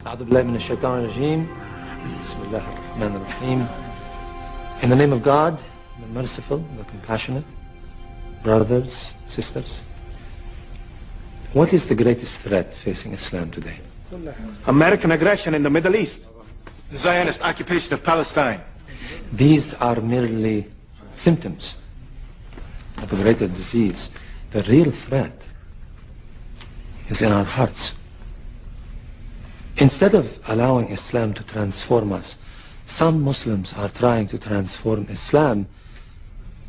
أعوذ بالله من الشيطان الرجيم. بسم الله الرحمن الرحيم. In the name of God, the merciful, the compassionate, brothers, sisters, what is the greatest threat facing Islam today? American aggression in the Middle East. The Zionist occupation of Palestine. These are merely symptoms of a greater disease. The real threat is in our hearts. Instead of allowing Islam to transform us, some Muslims are trying to transform Islam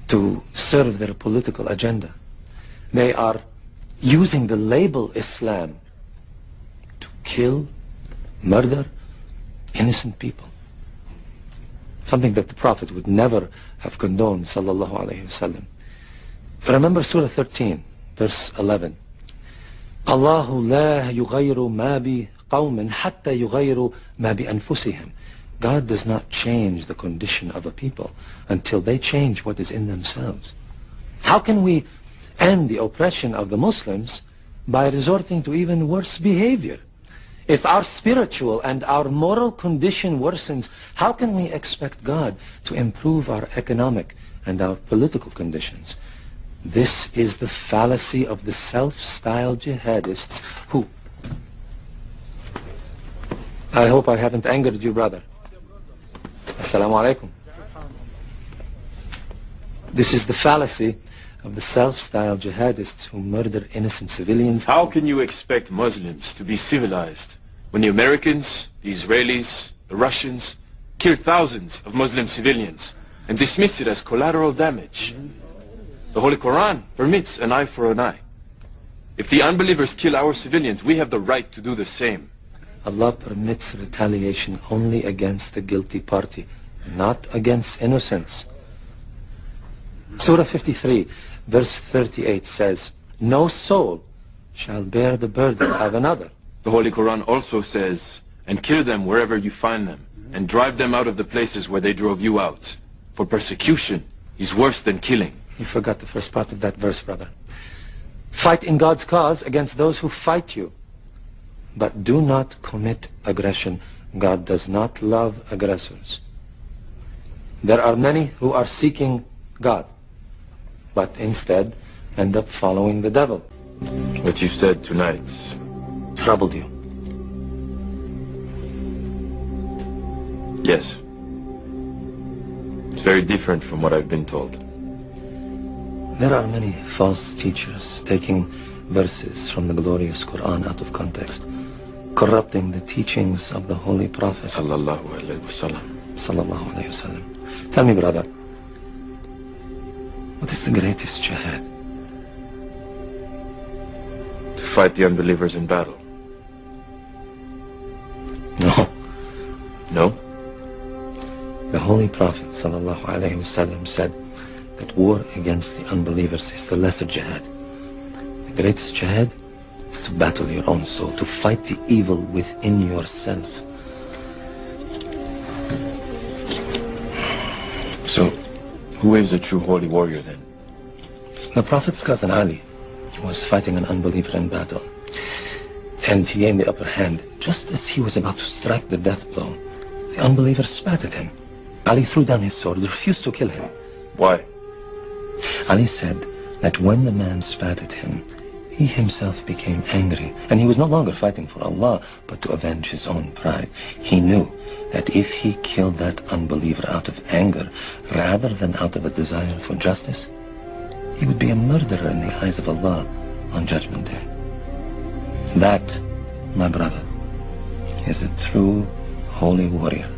to serve their political agenda. They are using the label Islam to kill, murder innocent people. Something that the Prophet would never have condoned, sallallahu alayhi wasallam. Remember Surah 13, verse 11. Allahu la yughayru ma bi qawmin hatta yughayru ma bi anfusihim. God does not change the condition of a people until they change what is in themselves. How can we end the oppression of the Muslims by resorting to even worse behavior? If our spiritual and our moral condition worsens, how can we expect God to improve our economic and our political conditions? This is the fallacy of the self-styled jihadists who... I hope I haven't angered you, brother. Assalamu alaikum. This is the fallacy of the self-styled jihadists who murder innocent civilians. How can you expect Muslims to be civilized when the Americans, the Israelis, the Russians killed thousands of Muslim civilians and dismiss it as collateral damage? The Holy Quran permits an eye for an eye. If the unbelievers kill our civilians, we have the right to do the same. Allah permits retaliation only against the guilty party, not against innocents. Surah 53, verse 38 says, no soul shall bear the burden of another. The Holy Quran also says, and kill them wherever you find them, and drive them out of the places where they drove you out. For persecution is worse than killing. You forgot the first part of that verse, brother. Fight in God's cause against those who fight you. But do not commit aggression. God does not love aggressors. There are many who are seeking God, but instead end up following the devil. What you said tonight Troubled you? Yes. It's very different from what I've been told. There are many false teachers taking verses from the glorious Quran out of context, corrupting the teachings of the Holy Prophet Sallallahu alayhi wasallam. Sallallahu alayhi wasallam. Tell me, brother, what is the greatest jihad? To fight the unbelievers in battle. No. No? The Holy Prophet sallallahu alayhi wasallam said that war against the unbelievers is the lesser jihad. The greatest jihad is to battle your own soul, to fight the evil within yourself. So, who is a true holy warrior then? The Prophet's cousin Ali was fighting an unbeliever in battle, and he gained the upper hand. Just as he was about to strike the death blow, the unbeliever spat at him. Ali threw down his sword, refused to kill him. Why? Ali said that when the man spat at him, he himself became angry, and he was no longer fighting for Allah, but to avenge his own pride. He knew that if he killed that unbeliever out of anger, rather than out of a desire for justice, he would be a murderer in the eyes of Allah on Judgment Day. That, my brother, is a true holy warrior.